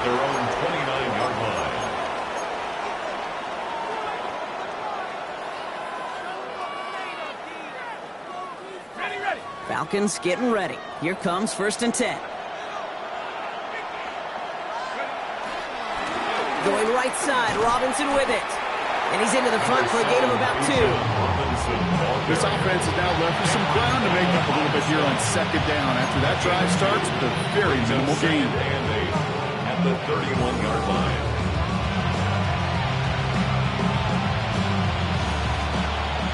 at their own 29-yard line. Falcons getting ready. Here comes 1st and 10. Going right side, Robinson with it. And he's into the front for a gain of about 2. This offense is now left with some ground to make up a little bit here on 2nd down. After that drive starts with a very minimal gain. And 8 at the 31-yard line.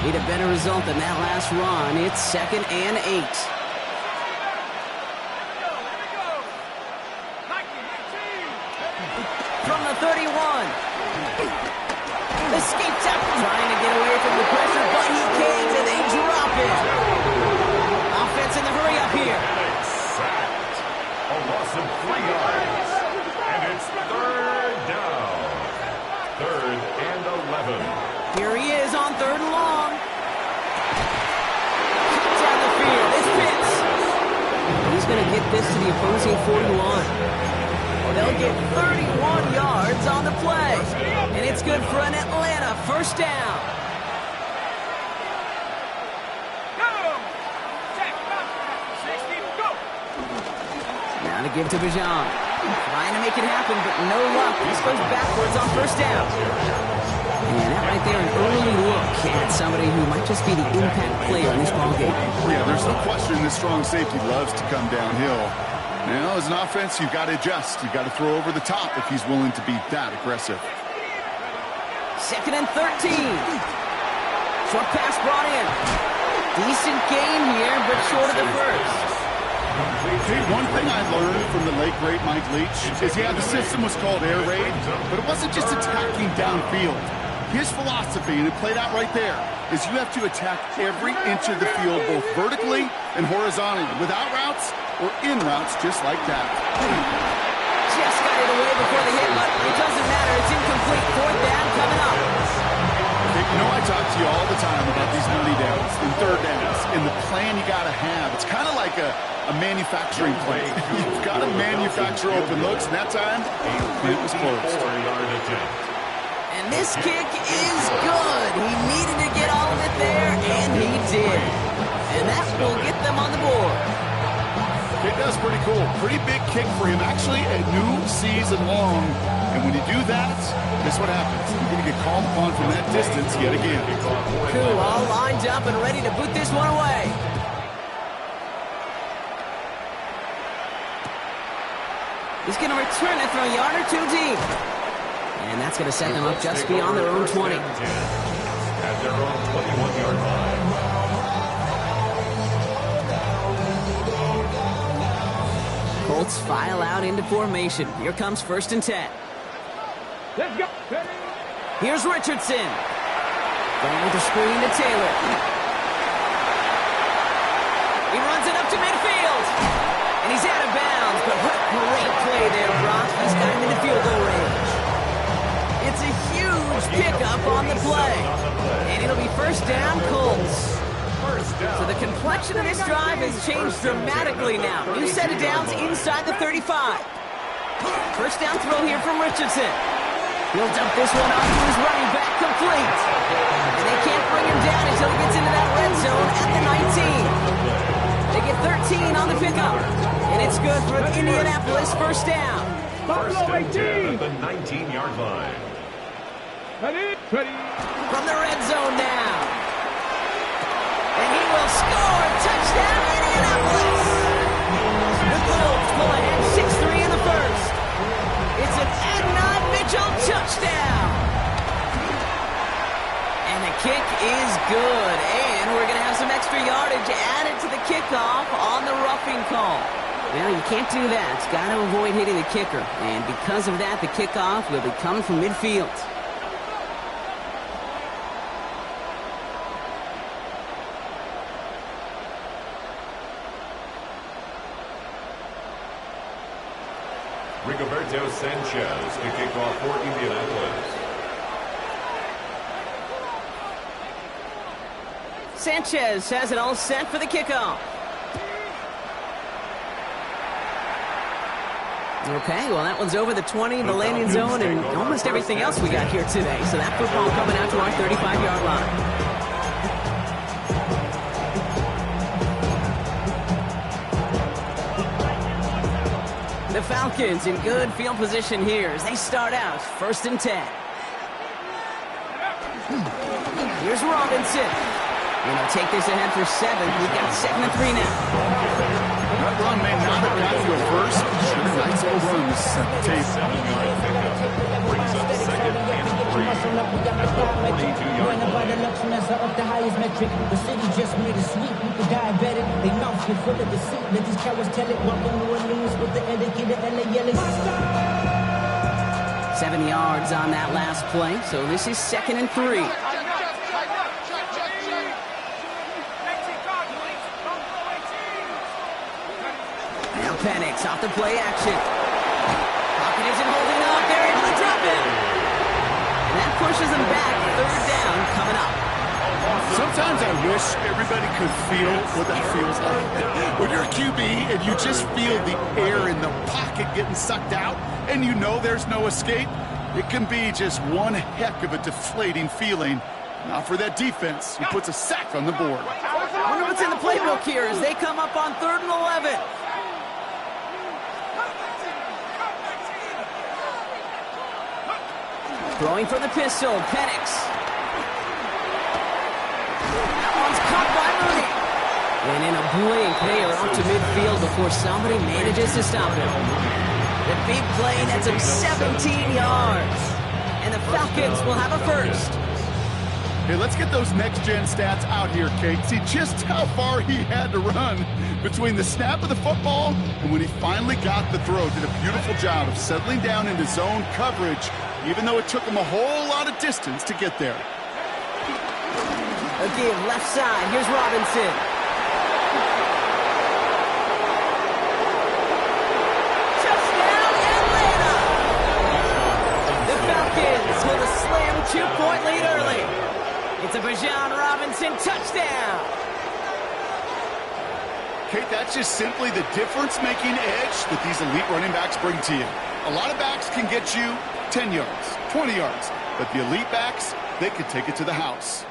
Need a better result than that last run. It's 2nd and 8. From the 31. Escapes out, trying to get away from the pressure, but he can't, and they drop it. Offense in the hurry up here. And it's sacked. A loss of 3 yards. And it's 3rd down. 3rd and 11. Here he is on 3rd and long. Down the field. It's Pitts. He's going to get this to the opposing 41. They'll get 31 yards on the play. And it's good for an Atlanta 1st down. Now to give to Bijan. Trying to make it happen, but no luck. This goes backwards on 1st down. And that right there, an early look at somebody who might just be the impact player in this ballgame. Yeah, there's no question this strong safety loves to come downhill. Now, as an offense, you've got to adjust. You've got to throw over the top if he's willing to be that aggressive. 2nd and 13. Short pass brought in. Decent game here, but short of the first. Hey, one thing I learned from the late, great Mike Leach is, yeah, the system was called air raid, but it wasn't just attacking downfield. His philosophy, and it played out right there, is you have to attack every inch of the field, both vertically and horizontally, without routes or in routes just like that. Just got it away before the hit, but it doesn't matter. It's incomplete. 4th down coming up. Hey, you know I talk to you all the time about these money downs and 3rd downs and the plan you got to have. It's kind of like a manufacturing plan. You've got to manufacture open looks, and that time, it was closed. And this kick is good. He needed to get all of it there, and he did. And that will get them on the board. It does pretty cool. Pretty big kick for him. Actually, a new season long. And when you do that, guess what happens? You're going to get called upon from that distance yet again. Cool, all lined up and ready to boot this one away. He's going to return it from a yard or 2 deep. And that's going to set them up just beyond their own 20. At their own 21-yard line. Colts file out into formation. Here comes 1st and 10. Let's go. Here's Richardson. Going with the screen to Taylor. He runs it up to midfield. And he's out of bounds. But what great play there, Brock. He's got him in the field goal range. It's a huge pickup on the play. And it'll be 1st down, Colts. So the complexion of this drive has changed dramatically now. New set of downs inside the 35. 1st down throw here from Richardson. He'll dump this one off to his running back, complete. And they can't bring him down until he gets into that red zone at the 19. They get 13 on the pickup. And it's good for Indianapolis 1st down. 1st and 10 at the 19-yard line. From the red zone now. And he will score. Touchdown, Indianapolis. The Colts pull ahead 6-3 in the first. It's an Adnan Mitchell touchdown. And the kick is good. And we're going to have some extra yardage added to the kickoff on the roughing call. Well, you can't do that. Got to avoid hitting the kicker. And because of that, the kickoff will be coming from midfield. Rigoberto Sanchez to kick off for Indianapolis. Sanchez has it all set for the kickoff. Okay, well, that one's over the 20, the landing zone, and almost everything else we got here today. So that football coming out to our 35-yard line. The Falcons in good field position here as they start out 1st and 10. Here's Robinson. Take this ahead for 7. We've got 2nd and 3 now. That run may not have got to a first. Sure, nice little run to set the table. 7-yard pickup brings up 2nd and 3 at the 42-yard line. The highest metric. The city just made a sweep. People diabetic. They mouths get full of deceit. Let these cowards tell it. Welcome to New Orleans with the educated LA yelling. 7 yards on that last play. So this is 2nd and 3. Penix off the play action. Pocket isn't holding up. They're able to drop it. And that pushes them back. 3rd down coming up. Sometimes I wish everybody could feel what that feels like. When you're a QB and you just feel the air in the pocket getting sucked out and you know there's no escape, it can be just one heck of a deflating feeling. Not for that defense, who puts a sack on the board. I wonder what's in the playbook here as they come up on 3rd and 11. Throwing for the pistol, Penix. That one's caught by Mooney. And in a blink, they are off to midfield before somebody manages to stop him. The big play nets him 17 yards. And the Falcons will have a first. Hey, let's get those next-gen stats out here, Kate. See just how far he had to run between the snap of the football and when he finally got the throw. Did a beautiful job of settling down into zone coverage, even though it took him a whole lot of distance to get there. Again, left side. Here's Robinson. Touchdown, Atlanta! The Falcons with a slam 2-point lead early. It's a Bijan Robinson touchdown. Kate, that's just simply the difference-making edge that these elite running backs bring to you. A lot of backs can get you 10 yards, 20 yards, but the elite backs, they could take it to the house.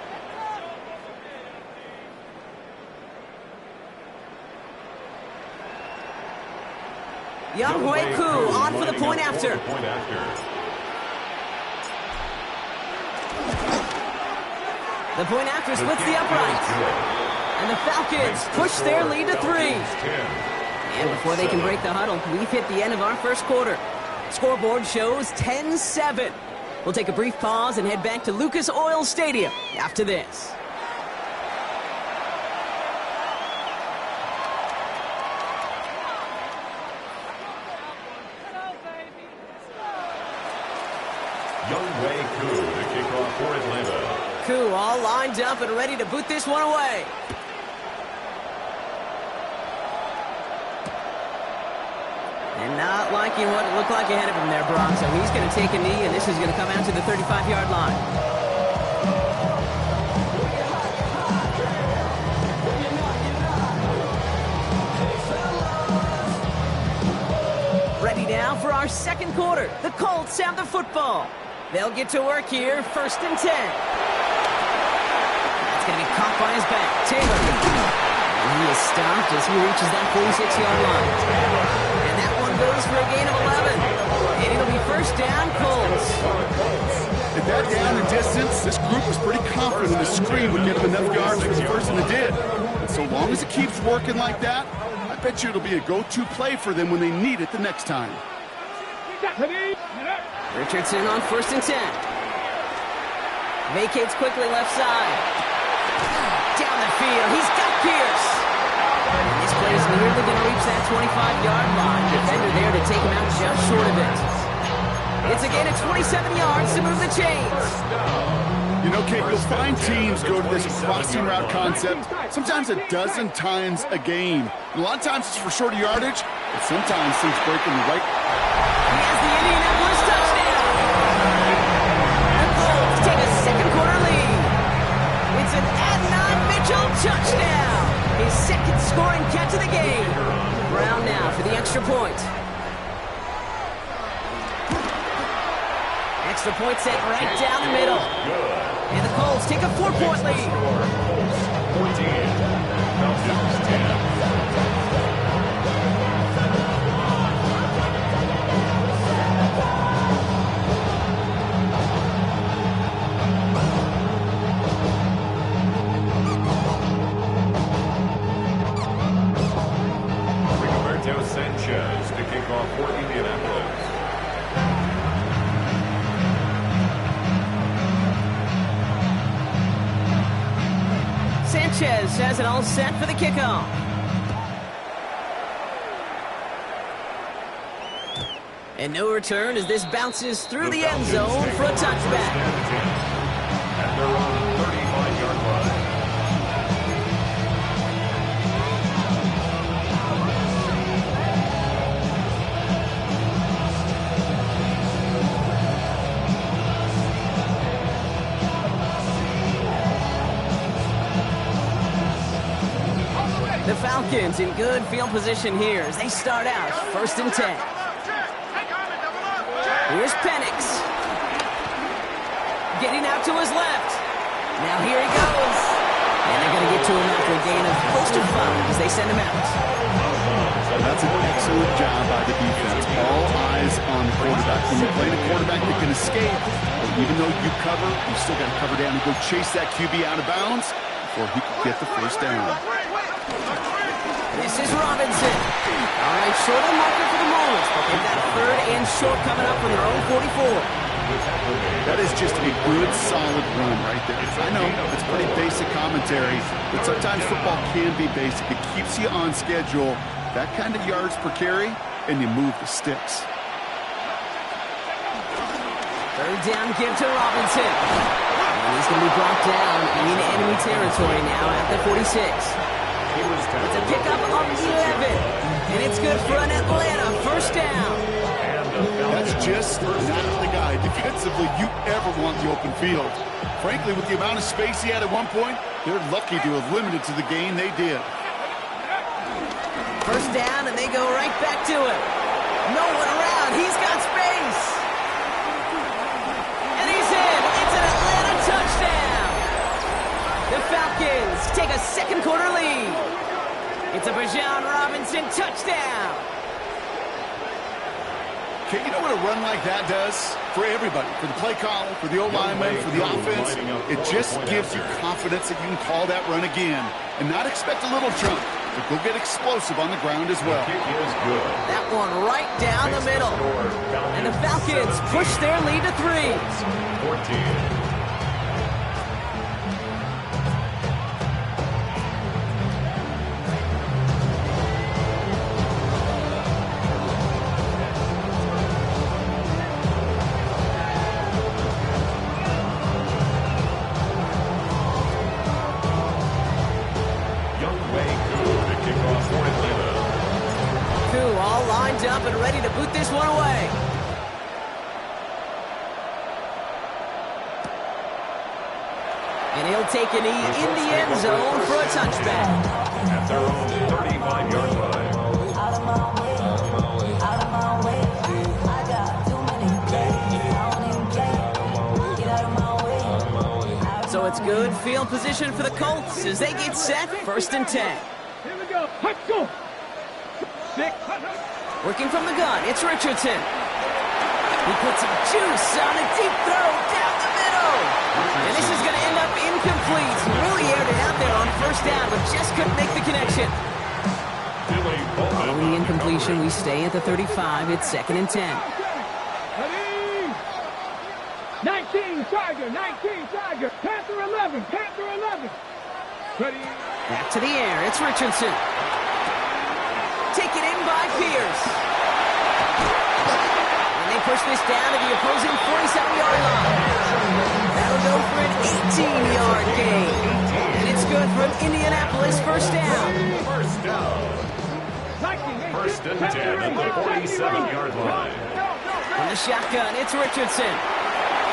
Younghoe Koo on for the point after. The point after splits the uprights. And the Falcons push their lead to 3. And before they can break the huddle, we've hit the end of our first quarter. Scoreboard shows 10-7. We'll take a brief pause and head back to Lucas Oil Stadium after this. Younghoe Koo, the kickoff for Atlanta. Koo all lined up and ready to boot this one away. And not liking what it looked like ahead of him there, Brock. So he's going to take a knee, and this is going to come out to the 35-yard line. Ready now for our second quarter. The Colts have the football. They'll get to work here, 1st and 10. That's going to be caught by his back. Taylor. And he is stopped as he reaches that 46-yard line. And that one goes for a gain of 11. And it'll be 1st down, Colts. At that down and distance, this group was pretty confident the screen would get them enough yards for the person that did. And so long as it keeps working like that, I bet you it'll be a go-to play for them when they need it the next time. Richardson on 1st and 10. Vacates quickly left side. Down the field. He's got Pierce. And this play is nearly going to reach that 25-yard line. Defender there to take him out just short of it. It's a gain of 27 yards to move the chains. You know, Kate, you'll find teams go to this crossing route concept sometimes a dozen times a game. And a lot of times it's for shorter yardage, but sometimes things break in the right. He has the Indianapolis touchdown. The Colts take a second quarter lead. It's an Adnan Mitchell touchdown. His second scoring catch of the game. Brown now for the extra point. extra point set right down the middle. And the Colts take a 4-point lead. 14. Falcons 10. Sanchez to kick off for Indianapolis. Sanchez has it all set for the kickoff. And no return as this bounces through the end zone for a touchback. At their own 35-yard line. The Falcons in good field position here as they start out 1st and 10. Here's Penix. Getting out to his left. Now here he goes. And they're going to get to him after a gain of close to 5 as they send him out. That's an excellent job by the defense. All eyes on the quarterback. When you play the quarterback that can escape, but even though you cover, you still got to cover down and go chase that QB out of bounds before he can get the first down. This is Robinson. All right, short of the marker for the moment, but they've got 3rd and short coming up from their own 44. That is just a good, solid run right there. I know it's pretty basic commentary, but sometimes football can be basic. It keeps you on schedule, that kind of yards per carry, and you move the sticks. 3rd down give to Robinson. And he's going to be brought down in enemy territory now at the 46. It's a pickup on the 11. And it's good for an Atlanta 1st down. That's just not the guy defensively you ever want the open field. Frankly, with the amount of space he had at one point, they're lucky to have limited to the gain they did. 1st down, and they go right back to it. No one around. He's got space. And he's in. It's an Atlanta touchdown. The Falcons take a 2nd quarter lead. It's a Bijan Robinson touchdown. Okay, you know what a run like that does for everybody, for the play caller, for the O-lineman, for the offense? It just gives you confidence that you can call that run again and not expect a little jump, but go get explosive on the ground as well. That one right down the middle. And the Falcons push their lead to 3. 14. Up and ready to boot this one away. And he'll take a knee in the end zone for a touchback. At their own 35-yard line. So it's good field position for the Colts as they get set 1st and 10. Here we go. Let's go. 6. Working from the gun, it's Richardson. He puts some juice on a deep throw down the middle. And this is going to end up incomplete. Really aired it out there on 1st down, but just couldn't make the connection. Following the incompletion, we stay at the 35. It's 2nd and 10. Ready? 19, Tiger, 19, Tiger. Panther 11, Panther 11. Ready? Back to the air, it's Richardson. Taken in by Pierce. And they push this down to the opposing 47-yard line. That'll go for an 18-yard gain. And it's good for an Indianapolis 1st down. 1st down. 1st and 10 at the 47-yard line. From the shotgun, it's Richardson.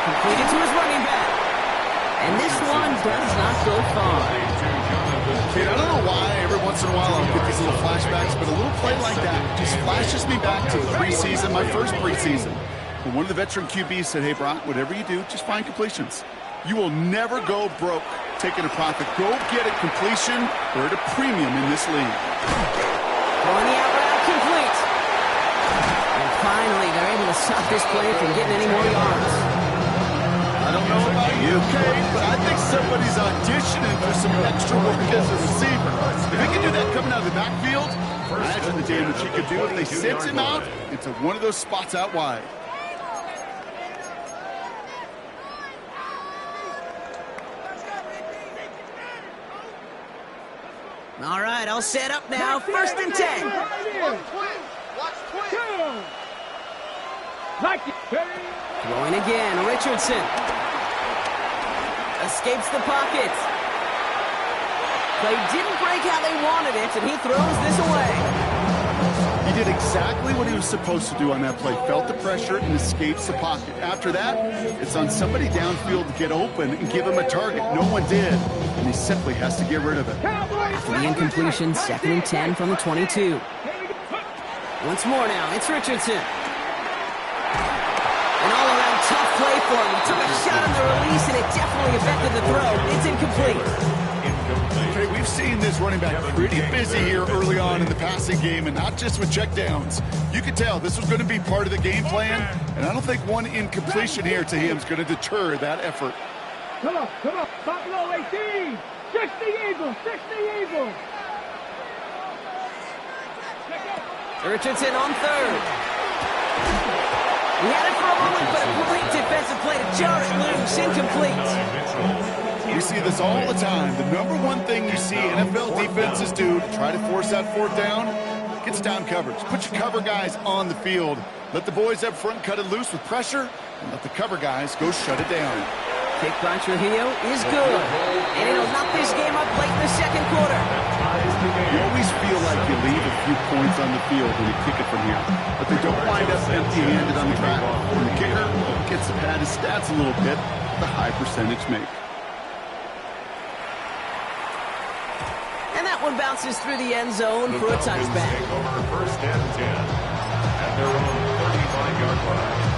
Completed to his running back. And this one does not go far. Kid, I don't know why every once in a while I'll get these little flashbacks, but a little play like that just flashes me back to preseason, my first preseason. But one of the veteran QBs said, hey, Brock, whatever you do, just find completions. You will never go broke taking a profit. Go get a completion. We're at a premium in this league. Throwing the out route complete. And finally, they're able to stop this play from getting any more yards. I don't know about you, Kate, but I think somebody's auditioning for some extra work as a receiver. If he can do that coming out of the backfield, imagine the damage he could do if they sent him out into one of those spots out wide. All right, all set up now. 1st and 10. Throwing again, Richardson. Escapes the pocket. Play didn't break how they wanted it, and he throws this away. He did exactly what he was supposed to do on that play. Felt the pressure and escapes the pocket. After that, it's on somebody downfield to get open and give him a target. No one did, and he simply has to get rid of it. After the incompletion, 2nd and 10 from the 22. Once more now, it's Richardson. An all-around tough play for him. He took a shot on the release, and it definitely affected the throw. It's incomplete. Okay, we've seen this running back pretty busy here early on in the passing game, and not just with checkdowns. You could tell this was going to be part of the game plan, and I don't think one incompletion here to him is going to deter that effort. Come on, top low 18. 60 Eagles, 60 Eagles. Richardson on 3rd. He had it for a moment, but a complete defensive play to jar it loose, incomplete. We see this all the time. The number one thing you see NFL defenses do to try to force that 4th down, gets down coverage. Put your cover guys on the field. Let the boys up front cut it loose with pressure, and let the cover guys go shut it down. Kick by Trujillo is good, and it'll knock this game up late in the 2nd quarter. You always feel like you leave a few points on the field when you kick it from here, but they don't wind up empty-handed on the track. When the kicker gets to pad his stats a little bit, the high percentage make. And that one bounces through the end zone for a touchback. Take over 1st and 10 at their own 35-yard line.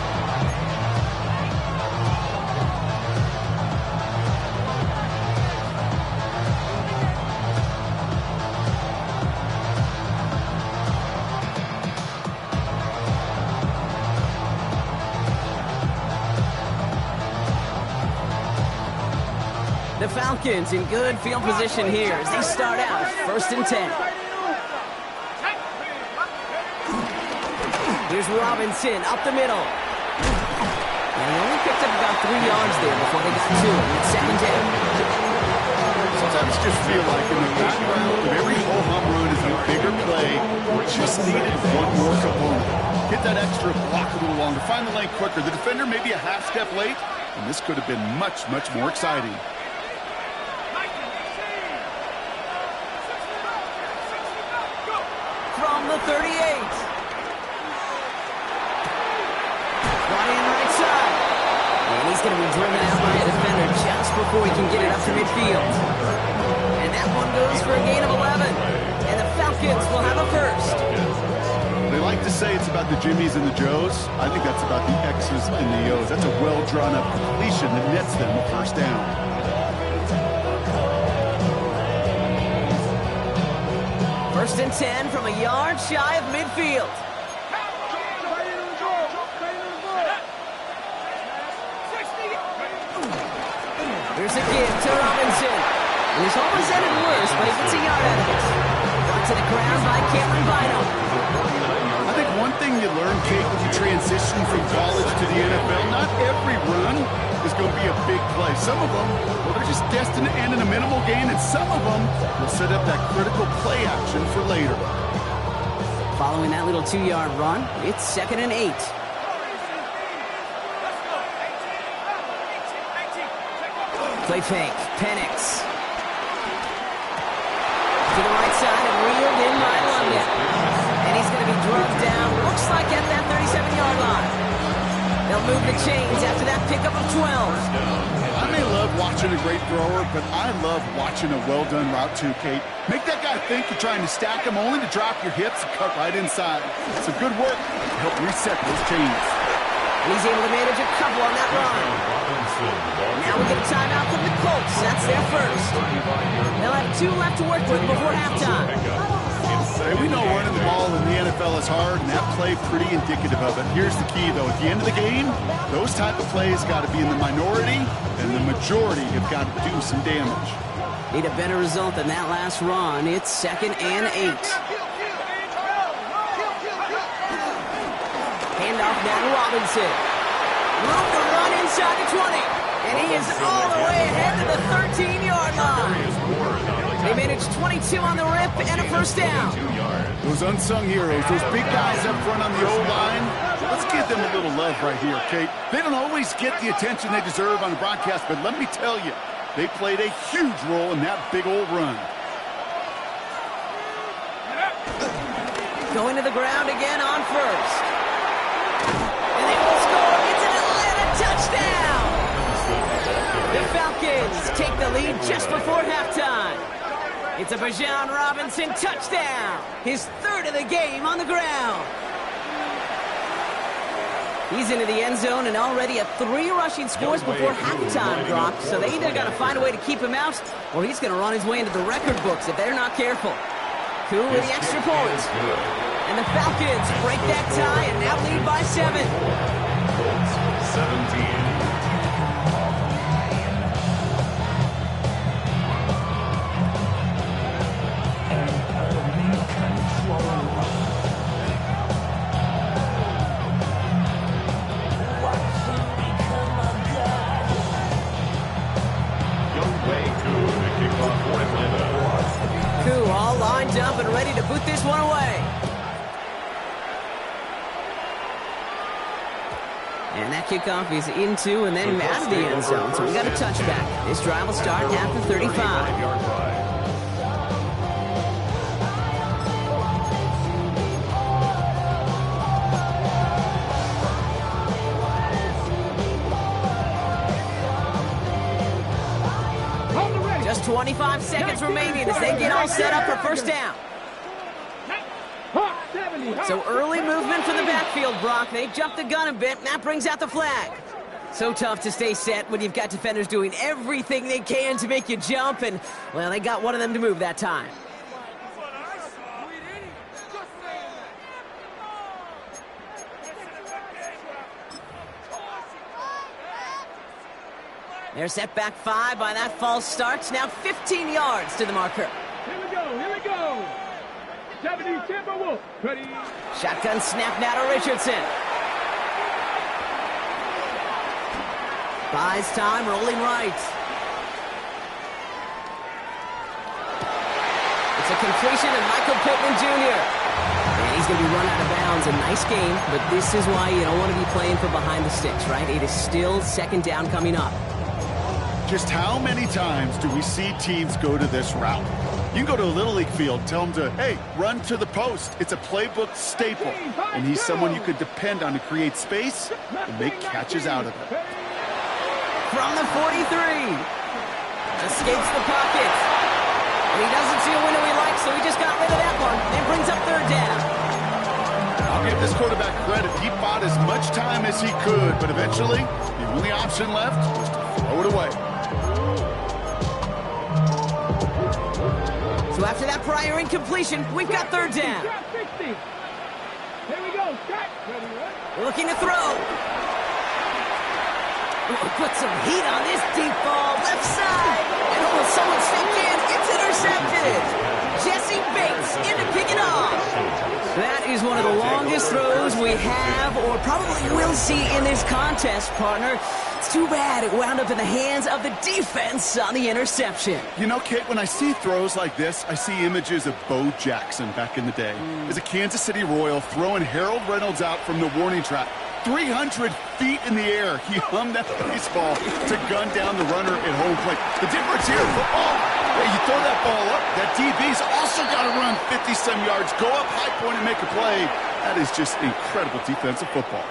The Falcons in good field position here as they start out 1st and 10. Here's Robinson up the middle. And he only picked up about 3 yards there before they got to him. It's 2nd down. Sometimes you just feel like in the background of every whole home run is a bigger play. Just needed one more component. Get that extra block a little longer. Find the lane quicker. The defender may be a half step late, and this could have been much, much more exciting. From the 38. Flying right side. And he's going to be driven out by a defender just before he can get it up to midfield. And that one goes for a gain of 11. And the Falcons will have a 1st. They like to say it's about the Jimmies and the Joes. I think that's about the X's and the O's. That's a well-drawn-up completion that nets them a 1st down. 1st and 10 from a yard shy of midfield. Here's a give to Robinson. It was almost ended worse, but he gets a yard out of it. Brought to the ground by Cameron Bynum. I think one thing you learn, Kate, when you transition from college to the NFL, not every run is going to be a big play. Some of them, well, they're just destined to end in a minimal gain, and some of them will set up that critical play action for later. Following that little 2-yard run, it's 2nd and 8. Play fake, Penix. To the right side and reeled in by London. And he's going to be drugged down, looks like at that 37-yard line. They'll move the chains after that pickup of 12. I may love watching a great thrower, but I love watching a well-done route too, Kate. Make that guy think you're trying to stack him only to drop your hips and cut right inside. Some good work to help reset those chains. And he's able to manage a couple on that run. Now we get a timeout from the Colts. That's their first. They'll have 2 left to work with before halftime. Hey, we know running the ball in the NFL is hard, and that play pretty indicative of it. Here's the key, though. At the end of the game, those type of plays got to be in the minority, and the majority have got to do some damage. Need a better result than that last run. It's 2nd and 8. Handoff now to Robinson. Room to run inside the 20. And he is all the way ahead to the 13-yard line. They managed 22 on the rip and a first down. Those unsung heroes, those big guys up front on the O-line, let's give them a little love right here, Kate. They don't always get the attention they deserve on the broadcast, but let me tell you, they played a huge role in that big old run. Going to the ground again on first. And they will score. It's an Atlanta touchdown. The Falcons take the lead just before halftime. It's a Bijan Robinson touchdown. His 3rd of the game on the ground. He's into the end zone and already at 3 rushing scores before halftime, Brock. So they either got to find a way to keep him out, or he's going to run his way into the record books if they're not careful. Cool with the extra point. And the Falcons break that tie and now lead by 7. 17. Koo all lined up and ready to boot this one away. And that kickoff is into and then out of the end zone. So we got a touchback. This drive will start after 35. Just 25 seconds remaining as they get all set up for first down. So early movement from the backfield, Brock. They jumped the gun a bit, and that brings out the flag. So tough to stay set when you've got defenders doing everything they can to make you jump, and, well, they got one of them to move that time. They're set back 5 by that false start. Now 15 yards to the marker. Here we go, here we go. 70 Timberwolves. Ready. Shotgun snap now to Richardson. Buys time, rolling right. It's a completion of Michael Pittman Jr. And he's going to be run out of bounds. A nice game, but this is why you don't want to be playing from behind the sticks, right? It is still 2nd down coming up. Just how many times do we see teams go to this route? You can go to a Little League field, tell them to, hey, run to the post. It's a playbook staple, and he's someone you could depend on to create space and make catches out of it. From the 43. Escapes the pocket. And he doesn't see a window he likes, so he just got rid of that one. And brings up 3rd down. I'll give this quarterback credit. He bought as much time as he could, but eventually, the only option left was to throw it away. So after that prior incompletion, we've got 3rd down. Here we go. Looking to throw. Put some heat on this deep ball. Left side. And will someone step in? It's intercepted. Jesse Bates in to pick it off. That is one of the longest throws we have or probably will see in this contest, partner. It's too bad it wound up in the hands of the defense on the interception. You know, Kate, when I see throws like this, I see images of Bo Jackson back in the day. As a Kansas City Royal throwing Harold Reynolds out from the warning track. 300 feet in the air, he hummed that baseball to gun down the runner at home plate. The difference here, football, hey, you throw that ball up, that DB's also got to run 50-some yards, go up high point and make a play. That is just incredible defensive football.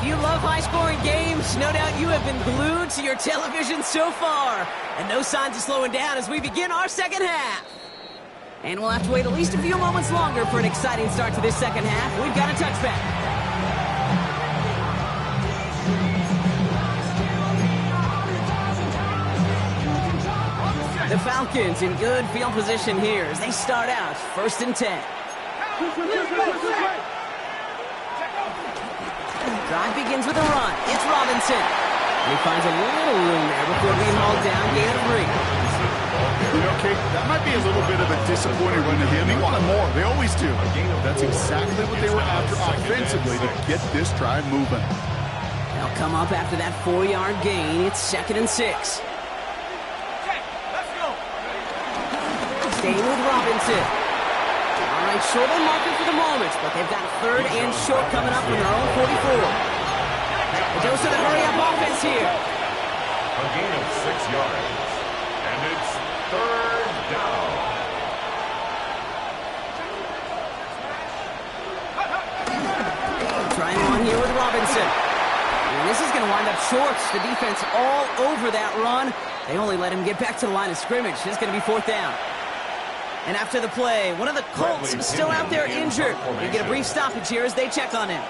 you love high-scoring games, no doubt you have been glued to your television so far. And no signs of slowing down as we begin our second half. And we'll have to wait at least a few moments longer for an exciting start to this second half. We've got a touchback. The Falcons in good field position here as they start out 1st and 10. Drive begins with a run. It's Robinson. And he finds a little room there before being hauled down. Gain of 3. You know, Kate, that might be a little bit of a disappointing run to him. He wanted more. They always do. That's exactly what they were after offensively to get this drive moving. They'll come up after that 4-yard gain. It's 2nd and 6. Staying with Robinson. All right, short on marker for the moment, but they've got 3rd and short coming up from their own 44. A dose of the hurry-up offense here. A gain of 6 yards. And it's 3rd down. Trying one here with Robinson. And this is going to wind up short. The defense all over that run. They only let him get back to the line of scrimmage. It's going to be 4th down. And after the play, one of the Colts is still out there injured. They get a brief stoppage here as they check on him.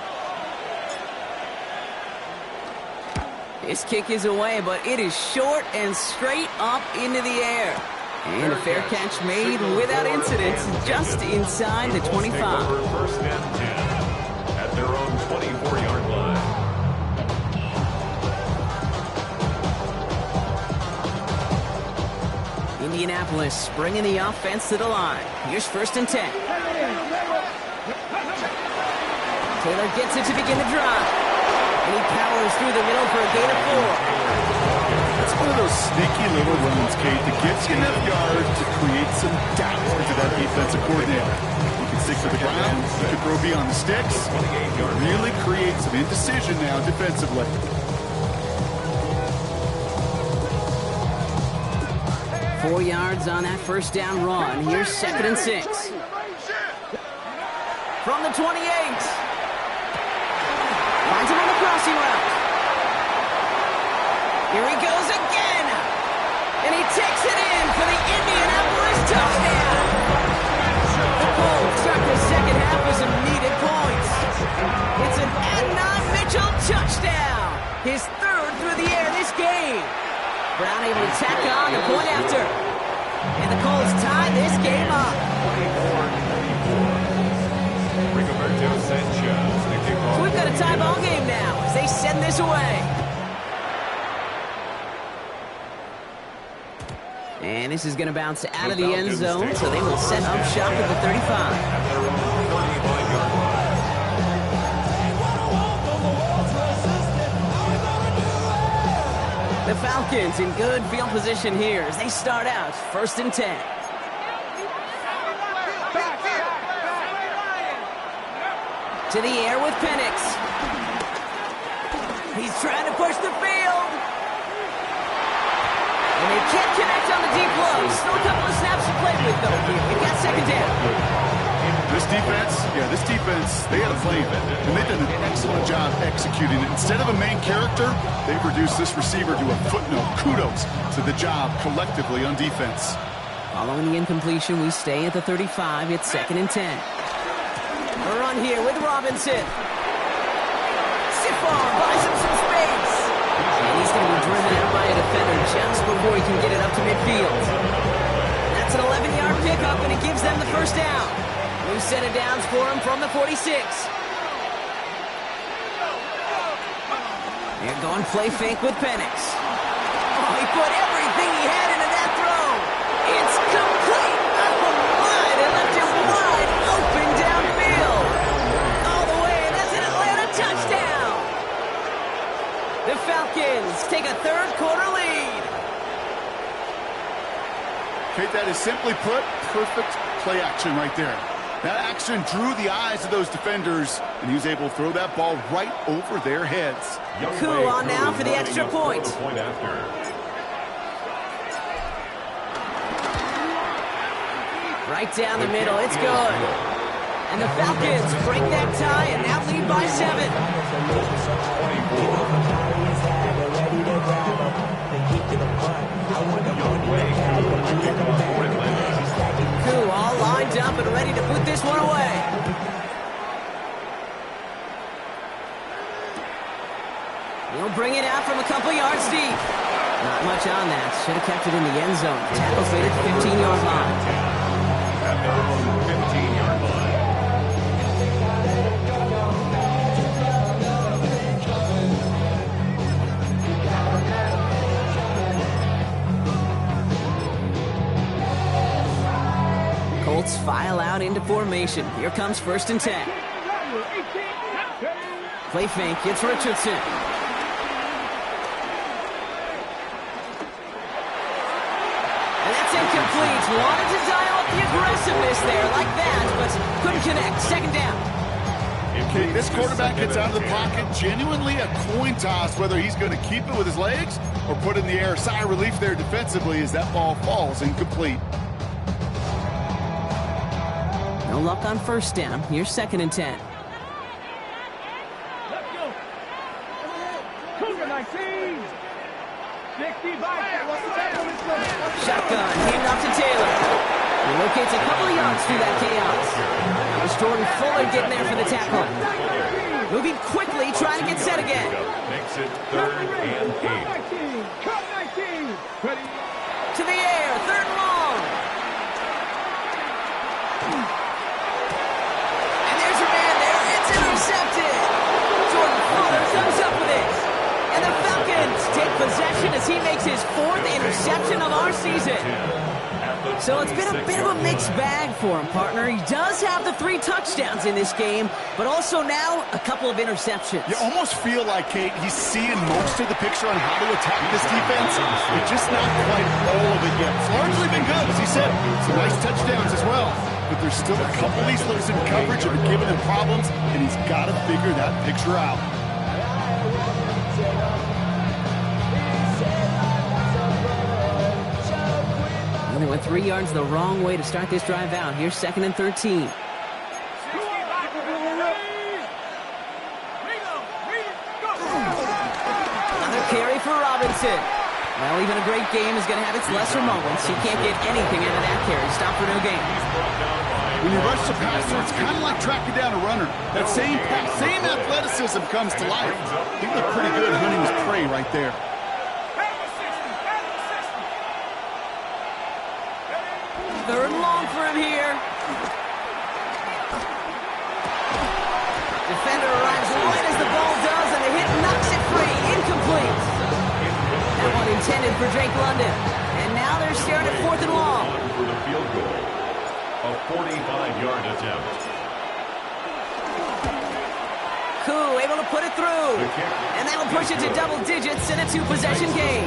His kick is away, but it is short and straight up into the air. And a fair catch made without incident, just inside the 25. 1st and 10 at their own 24-yard line. Indianapolis bringing the offense to the line. Here's 1st and 10. Taylor gets it to begin the drive. And he powers through the middle for a gain of 4. It's one of those sneaky little runs, Kate, that gets you enough yards to create some doubt into that defensive coordinator. You can stick to the ground, you can throw beyond the sticks, really create some indecision now defensively. Four yards on that 1st down run. Here's 2nd and 6. From the 28. Finds him on the crossing route. Here he goes again. And he takes it in for the Indianapolis touchdown. The Colts start the second half with some needed points. It's an Adnan Mitchell touchdown. His 3rd through the air this game. Brown able to tack on the point after. And the Colts tie this game up. 24-24. Rigoberto Sanchez. So we've got a tie ball game now as they send this away. And this is going to bounce out of the end zone, so they will set up shop at the 35. At their own 35-yard line. The Falcons in good field position here as they start out 1st and 10. To the air with Penix. He's trying to push the field. And they can't connect on the deep low. Still a couple of snaps to play with, though. They've got 2nd down. This defense, they had a plan, and they've done an excellent job executing it. Instead of a main character, they've reduced this receiver to a footnote. Kudos to the job collectively on defense. Following the incompletion, we stay at the 35. It's 2nd and 10. A run here with Robinson. Sifar buys him some space. And he's going to be driven out by a defender just before he can get it up to midfield. That's an 11-yard pickup, and it gives them the 1st down. New set of downs for him from the 46. They're going play fake with Penix. Oh, he put everything he had into that throw. It's complete. Oh, my. They left him wide open downfield. All the way. That's an Atlanta touchdown. The Falcons take a 3rd quarter lead. Kate, that is simply put, perfect play action right there. That action drew the eyes of those defenders, and he was able to throw that ball right over their heads. Coup on now for the extra point. Right down the middle. It's good. And the Falcons break that tie and now lead by 7. Koo all lined up and ready to put this one away. He'll bring it out from a couple yards deep. Not much on that. Should have kept it in the end zone. Tackle's made at 15-yard line. At their own 15-yard line. Colts file out into formation. Here comes 1st and 10. Play fake. It's Richardson. And that's incomplete. Wanted to dial up the aggressiveness there like that, but couldn't connect. 2nd down. Okay, this quarterback gets out of the pocket. Genuinely a coin toss whether he's going to keep it with his legs or put in the air. Sigh of relief there defensively as that ball falls incomplete. No luck on 1st down. Here's 2nd and 10. Let's go. Cougar 19. 65. Shotgun, hand off to Taylor. He locates a couple of yards through that chaos. That was Jordan Fuller getting there for the tackle. Moving quickly, trying to get set again. Makes it 3rd and 8. Cut 19. Ready. To the air, 3rd and long. And there's your man there. It's intercepted. Jordan Fuller comes up with it. And the Falcons take possession as he makes his 4th interception of our season. So it's been a bit of a mixed bag for him, partner. He does have the 3 touchdowns in this game, but also now a couple of interceptions. You almost feel like, Kate, he's seeing most of the picture on how to attack this defense, but just not quite all of it yet. It's largely been good, as he said. Some nice touchdowns as well. But there's still a couple of these looks in coverage that are giving him problems, and he's got to figure that picture out. And they went 3 yards the wrong way to start this drive out. Here's 2nd and 13. Another carry for Robinson. Well, even a great game is going to have its lesser moments. You can't get anything out of that carry. Stop for no gain. When you rush the passer, it's kind of like tracking down a runner. That same athleticism comes to life. He looked pretty good hunting his prey right there. 3rd and long for him here. Defender arrives right as the ball does, and the hit knocks it free. Incomplete. That one intended for Drake London. And now they're staring at 4th and long. For the field goal. A 45-yard attempt. Koo able to put it through. And that'll push it to double digits in a 2-possession game.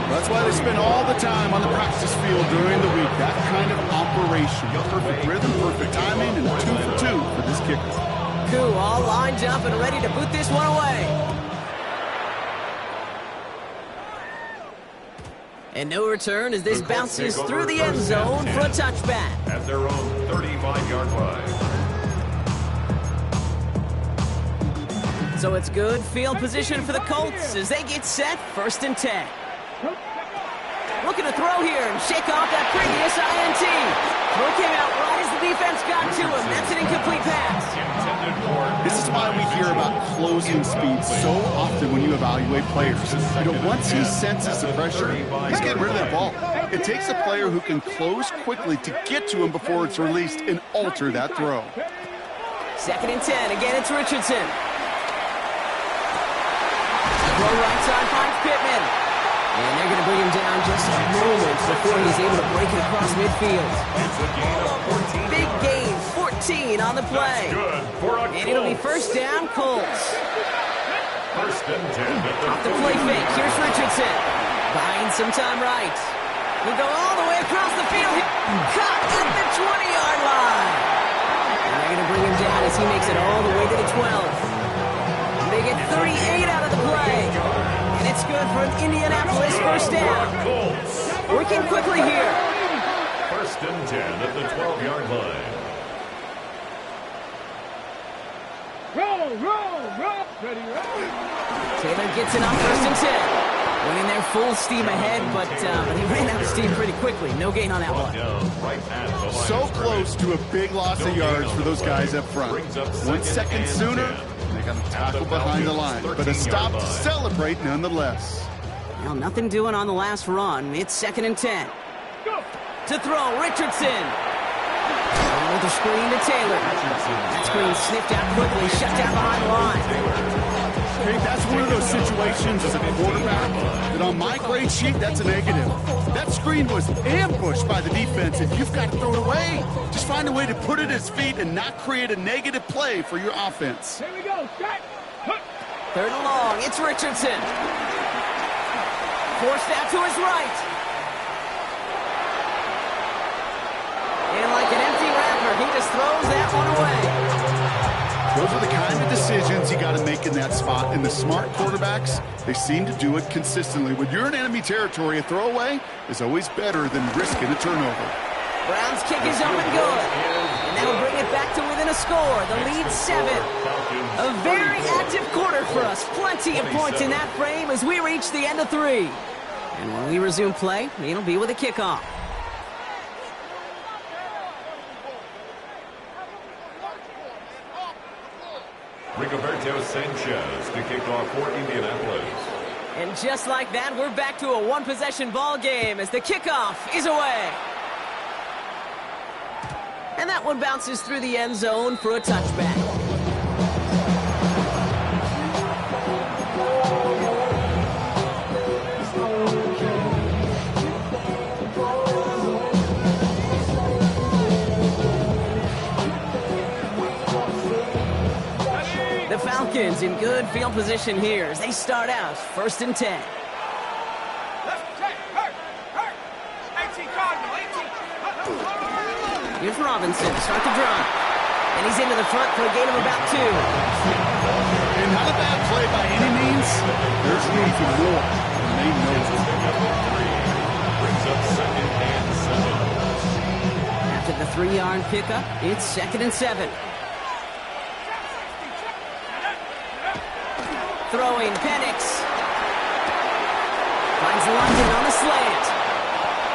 That's why they spend all the time on the practice field during the week. That kind of operation. Perfect rhythm, perfect timing, and 2 for 2 for this kicker. Koo all lined up and ready to boot this one away. And no return as this bounces through the end zone for a touchback. At their own 35-yard line. So it's good field position for the Colts as they get set 1st and 10. Looking to throw here and shake off that previous INT. Throw came out right as the defense got to him. That's an incomplete pass. This is why we hear about closing speed so often when you evaluate players. You know, once he senses the pressure, he's getting rid of that ball. It takes a player who can close quickly to get to him before it's released and alter that throw. 2nd and 10. Again, it's Richardson. Throw right side finds Pittman. And they're going to bring him down just a moment before he's able to break it across midfield. Big gain, 14 on the play. And it'll be 1st down, Colts. 1st and 10. Off the play fake, here's Richardson. Buying some time right. He'll go all the way across the field. Caught at the 20-yard line. And they're going to bring him down as he makes it all the way to the 12. They get 38 out of the play. And it's good for an Indianapolis 1st down. Working quickly here. 1st and 10 at the 12-yard line. Roll, roll, roll. Ready, roll. Taylor gets it on 1st and 10. Went in there full steam ahead, but he ran out of steam pretty quickly. No gain on that one. So close to a big loss of yards for those guys up front. 1 second sooner, they got a tackle behind the line, but a stop to celebrate nonetheless. Well, nothing doing on the last run. It's 2nd and 10. Go. To throw, Richardson. Another screen to Taylor. That screen sniffed out quickly, shut down behind the line. Okay, that's one of those situations as a quarterback that on my grade sheet, that's a negative. That screen was ambushed by the defense, and you've got to throw it away. Just find a way to put it at his feet and not create a negative play for your offense. Here we go. Set. 3rd and long. It's Richardson. Forced out to his right. And like an empty wrapper, he just throws that one away. Those are the kind of decisions you got to make in that spot. And the smart quarterbacks, they seem to do it consistently. When you're in enemy territory, a throwaway is always better than risking a turnover. Brown's kick is up and good. And that'll bring it back to within a score. The lead 7. A very active quarter for us. Plenty of points in that frame as we reach the end of 3. And when we resume play, it'll be with a kickoff. Rigoberto Sanchez to kick off for Indianapolis. And just like that, we're back to a one-possession ball game as the kickoff is away. And that one bounces through the end zone for a touchback. The Falcons in good field position here as they start out 1st and 10. Here's Robinson, start the drive. And he's into the front for a gain of about 2. And not a bad play by any means. There's room for more. And they know it. Brings up 2nd and 7. After the 3-yard pickup, it's 2nd and 7. Throwing, Penix. Finds London on the slant.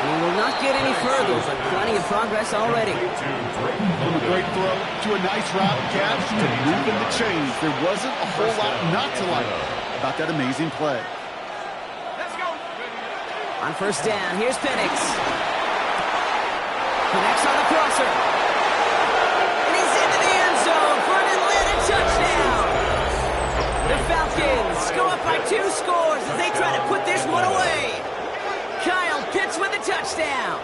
He will not get any further, but plenty of progress already. From a great throw to a nice route catch to moving the chains. There wasn't a whole lot not to like about that amazing play. On 1st down, here's Penix. Connects on the crosser. And he's into the end zone for an Atlanta touchdown. The Falcons go up by 2 scores as they try to put this one away. Kyle Pitts with a touchdown.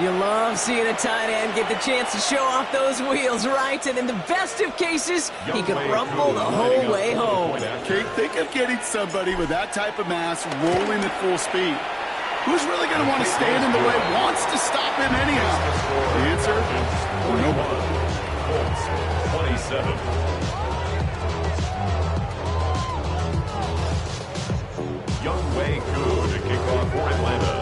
You love seeing a tight end get the chance to show off those wheels, right? And in the best of cases, he could rumble the whole way home. Okay, think of getting somebody with that type of mass rolling at full speed. Who's really going to want to stand in the way, wants to stop him anyhow? The answer? Nobody. 27. Young Wei Koo to kick off for Atlanta.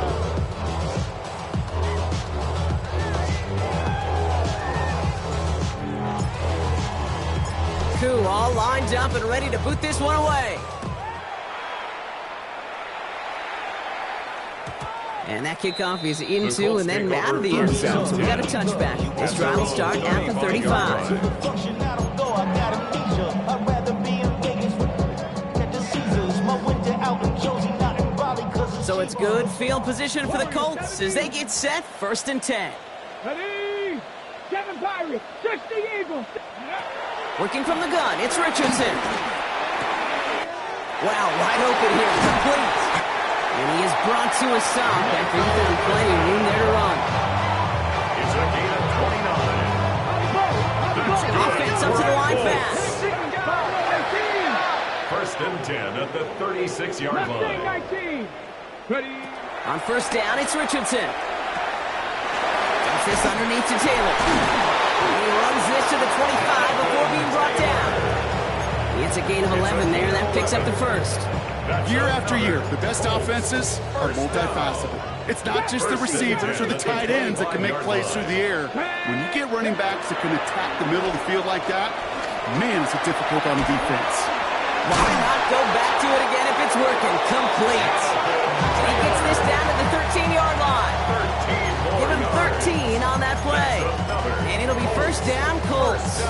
Koo all lined up and ready to boot this one away. And that kickoff is into and then out of the end zone. So we got a touchback. This drive will start at the 35. So it's good field position for the Colts as they get set 1st and 10. Ready? 7 Pirates, 60 Eagles. Working from the gun, it's Richardson. Wow, wide open here, complete. And he is brought to a stop after he found plenty of room there to run. It's a gain of 29. Offense up to the line fast. 1st and 10 at the 36-yard line. 19. Ready? On 1st down, it's Richardson. Dumps this underneath to Taylor. And he runs this to the 25 before being brought down. It's a gain of 11 there. That picks up the 1st. Year after year, the best offenses are multifaceted. It's not just the receivers or the tight ends that can make plays through the air. When you get running backs that can attack the middle of the field like that, man, it's difficult on the defense. Why not go back to it again if it's working? Complete. And he gets this down to the 13-yard line. Give him 13 on that play. And it'll be first down, Colts.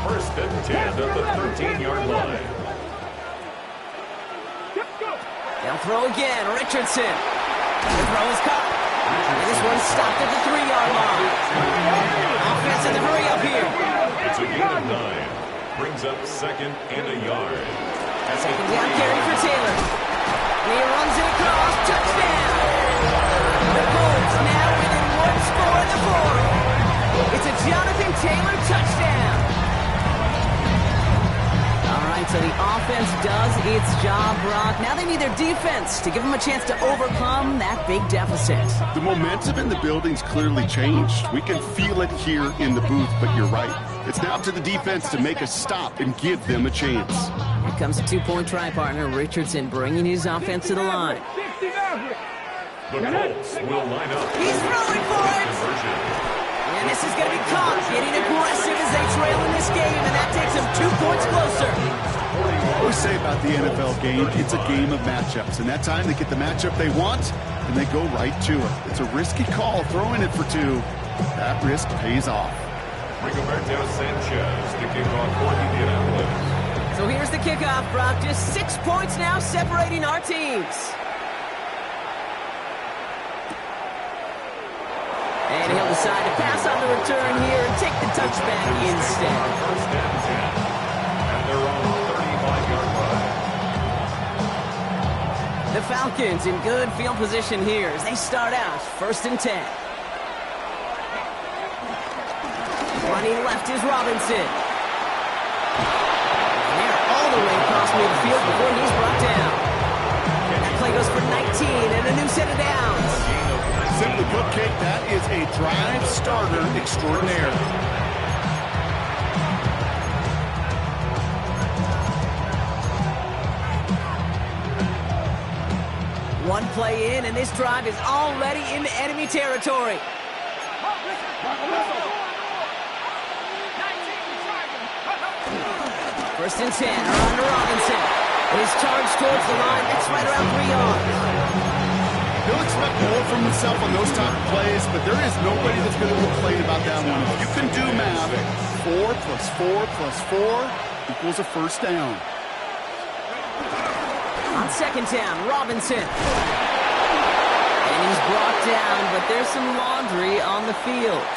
First and 10 at the 13-yard line. They'll throw again. Richardson. The throw is caught. And this one stopped at the 3-yard line. Offense in the hurry up here. It's a gain of 9. Brings up second and a yard. Second down carry for Taylor. And he runs it across. Touchdown. The Colts now within one score in the fourth. It's a Jonathan Taylor touchdown. All right, so the offense does its job, Brock. Now they need their defense to give them a chance to overcome that big deficit. The momentum in the building's clearly changed. We can feel it here in the booth, but you're right. It's now up to the defense to make a stop and give them a chance. Here comes a two-point try partner, Richardson, bringing his offense to the line. The Colts will line up. He's throwing for it. And this is going to be caught, getting aggressive as they trail in this game, and that takes them 2 points closer. I always say about the NFL game, it's a game of matchups, and that time they get the matchup they want, and they go right to it. It's a risky call, throwing it for 2. That risk pays off. Rigoberto Sanchez to kick off for Indianapolis. So here's the kickoff, Brock. Just 6 points now separating our teams. And he'll decide to pass on the return here and take the touchback instead. First and 10. And they're on the 35-yard line. The Falcons in good field position here as they start out first and 10. Running left is Robinson. And they're all the way across midfield before he's brought down. That play goes for 19 and a new set of downs. Simply put, Kate, that is a drive starter extraordinaire. One play in, and this drive is already into enemy territory. First and 10, around to Robinson. And his charge towards the line, that's right around 3 yards. He'll expect more from himself on those type of plays, but there is nobody that's going to complain about that one. If you can do math, 4 plus 4 plus 4 equals a first down. On second down, Robinson. And he's brought down, but there's some laundry on the field.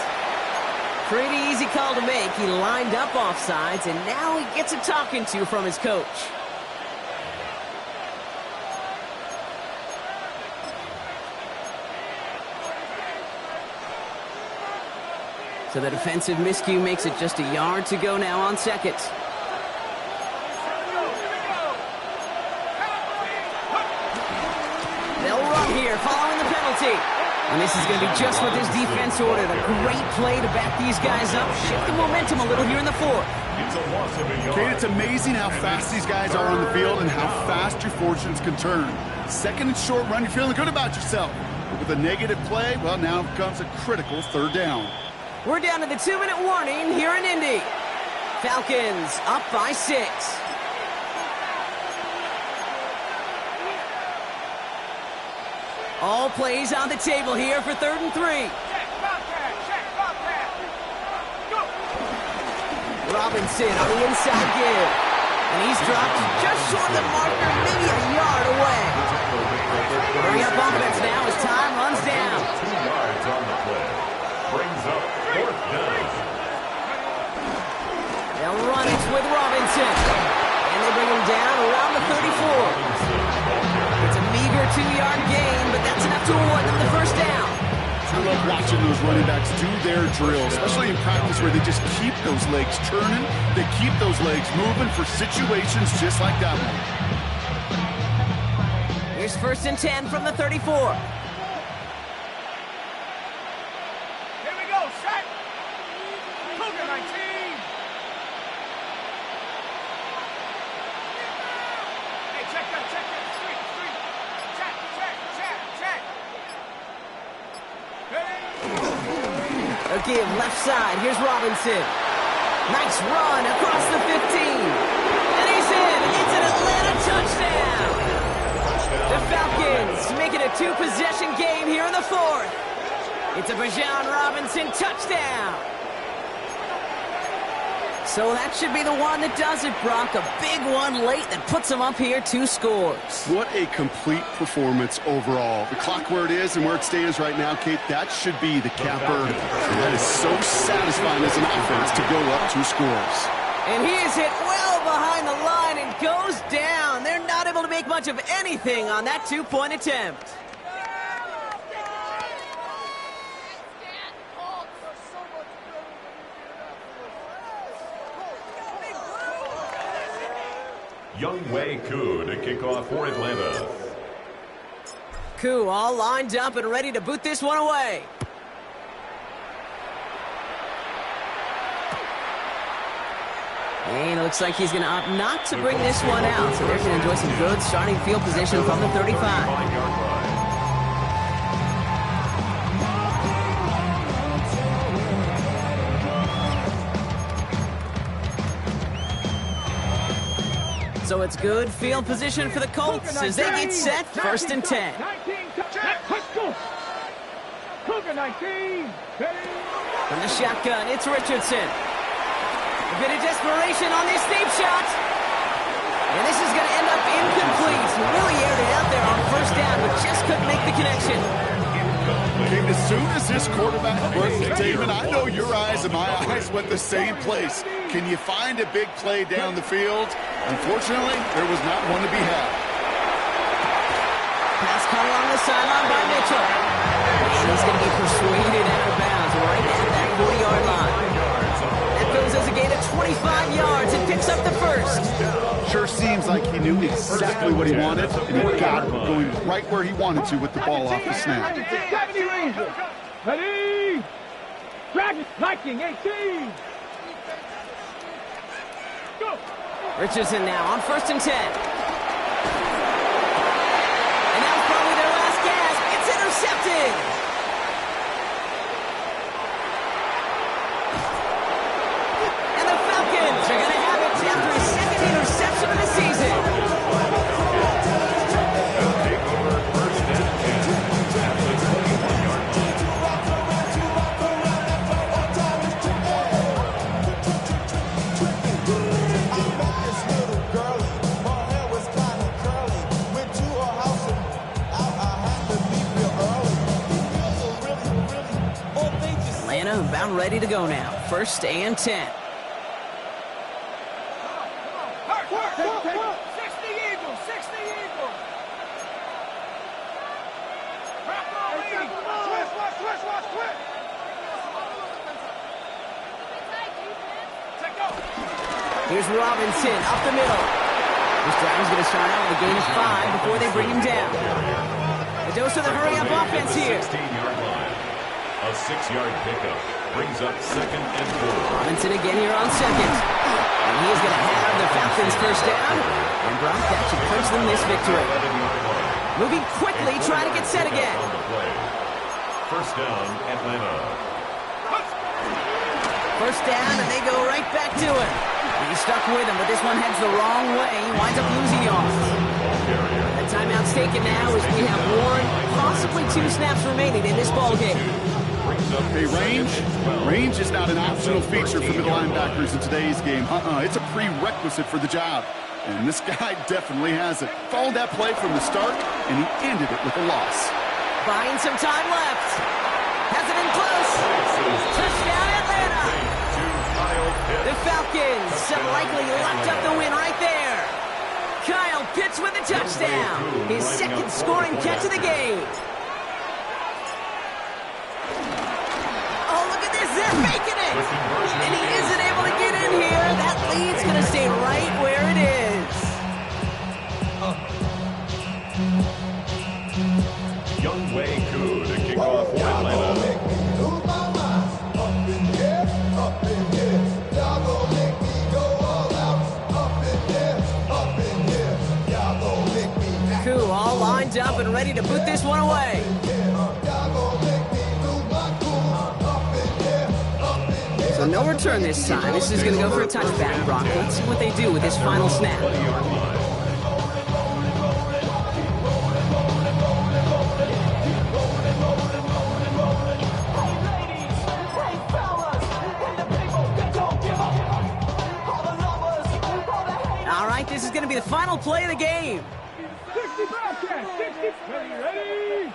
Pretty easy call to make. He lined up offsides, and now he gets a talking to from his coach. So the defensive miscue makes it just a yard to go now on second. They'll run here following the penalty. And this is going to be just what this defense ordered. A great play to back these guys up, shift the momentum a little here in the fourth. It's a loss of a yard. Kate, it's amazing how fast these guys are on the field and how fast your fortunes can turn. Second and short run, you're feeling good about yourself. But with a negative play, well, now comes a critical third down. We're down to the 2-minute warning here in Indy. Falcons up by 6. All plays on the table here for 3rd and 3. Robinson on the inside give. And he's dropped just short of the marker, maybe a yard away. Hurry up offense now as time runs down. 2 yards on the play. Brings up 4th down. They'll run it with Robinson. And they bring him down around the 34. It's a meager 2-yard gain, but that's enough to award them the first down. I love watching those running backs do their drill, especially in practice where they just keep those legs turning. They keep those legs moving for situations just like that one. Here's 1st and 10 from the 34. Here we go, set. Cougar 19. Hey, check that. Street. Check. give, left side. Here's Robinson. Nice run across the 15. And he's in. It's an Atlanta touchdown. The Falcons make it a two-possession game here in the fourth. It's a Bijan Robinson touchdown. So that should be the one that does it, Brock. A big one late that puts him up here, 2 scores. What a complete performance overall. The clock where it is and where it stands right now, Kate, that should be the capper. And that is so satisfying as an offense to go up 2 scores. And he is hit well behind the line and goes down. They're not able to make much of anything on that 2-point attempt. Younghoe Koo to kick off for Atlanta. Koo all lined up and ready to boot this one away. And it looks like he's going to opt not to bring this one out. So they're going to enjoy some good starting field position from the 35. So it's good field position for the Colts as they get set, 1st and 10. Cougar 19. From the shotgun, it's Richardson. A bit of desperation on this deep shot. And this is going to end up incomplete. He really aired it out there on 1st down, but just couldn't make the connection. As soon as this quarterback broke the statement, I know your eyes and my eyes went the same place. Can you find a big play down the field? Unfortunately, there was not one to be had. Pass caught along the sideline by Mitchell. And he's going to be persuaded out of bounds right at that 40-yard line. That goes as a gain of 25 yards and picks up the 1st. Sure seems like he knew exactly what he wanted, and he got it going right where he wanted to with the ball off the snap. Ready? Dragon, Viking 18. Go. Richardson now on 1st and 10. And that was probably their last gasp. It's intercepted. And the Falcons are going to have it after his 2nd interception of the season. Take over 1st and 10 at the 21-yard line. Atlanta about ready to go now. 1st and 10. 60 Eagles, 60 Eagles. Here's Robinson up the middle. This drive is going to start out with a gain of 5 before they bring him down. A dose of the hurry-up offense here. 16-yard line. A 6-yard pickup brings up 2nd and 4. Robinson again here on 2nd. And he is going to have the Falcons 1st down. And Brock, that should punch them this victory. 11-yard line. Moving quickly, trying to get set again. On the play. 1st down, Atlanta. 1st down, and they go right back to him. He's stuck with him, but this one heads the wrong way. He winds up losing yards. The timeout's taken now as we have 1, possibly 2 snaps remaining in this ballgame. Hey, range is not an optional feature for middle linebackers in today's game. It's a prerequisite for the job. And this guy definitely has it. Followed that play from the start, and he ended it with a loss. Buying some time left. Has it in close. Touchdown, Atlanta. The Falcons have likely locked up the win right there. Kyle Pitts with a touchdown. His 2nd scoring catch of the game. Oh, look at this. They're making it. And he isn't able to get in here. That lead's going to stay right where it is. Younghoe Koo to kick off for Atlanta. Koo all lined up and ready to boot this one away. no return this time. This is going to go for a touchback, Brock. Let's see what they do with this final snap. All right, this is going to be the final play of the game. 60 Bobcats, 60. Ready?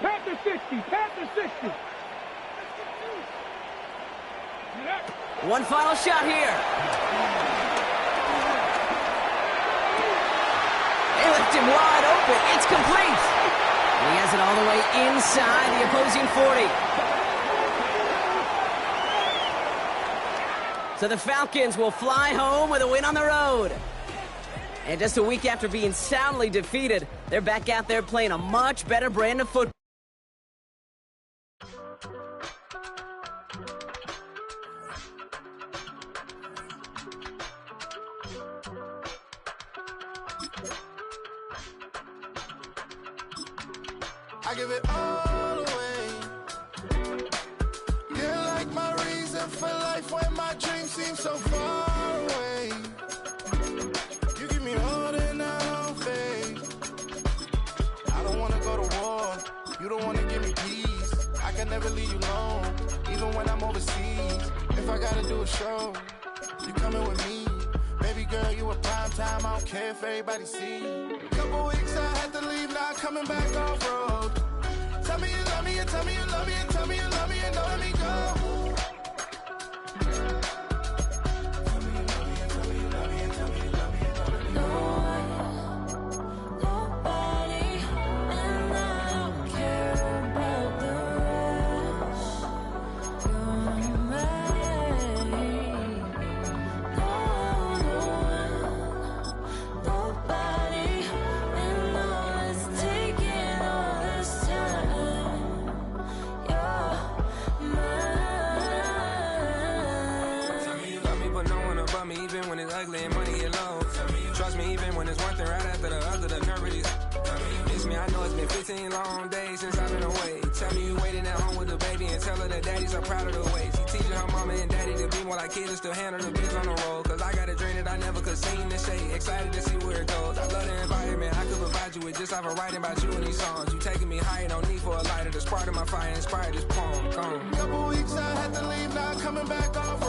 Panther 60, Panther 60. One final shot here. They left him wide open. It's complete. And he has it all the way inside the opposing 40. So the Falcons will fly home with a win on the road. And just a week after being soundly defeated, they're back out there playing a much better brand of football. I give it all away. You're like my reason for life when my dreams seem so far away. You give me all that I don't fade. I don't wanna go to war. You don't wanna give me peace. I can never leave you alone, even when I'm overseas. If I gotta do a show, you coming with me. Baby girl, you a prime time. I don't care if everybody see. Couple weeks I had to leave, now coming back off road. Tell me you love me, and tell me you love me, and tell me you love me, and don't let me go. Tell me you love me, and tell me you love me, and tell me you love me, and don't let me go. Nobody, and I don't care about the rest. You're nobody, and all is taking all this time. You're mine. Tell me you love me, but no one above me, even when it's ugly and money get low. Trust me, even when it's one thing right after the other, the nerve of these. Miss me, I know it's been 15 long days since I've been away. Tell me you waiting at home with the baby and tell her that daddy's so proud of the way. She teaching her mama and daddy to be more like kids and still handle the biz on the road. Cause I got a dream that I never could see in the shade. Excited to see where it goes. I love the environment I could provide you with just off of writing about you in these songs. You taking me higher, no need for a lighter. The spark of my fire inspired this poem. Come on. Couple weeks I had to leave, now coming back off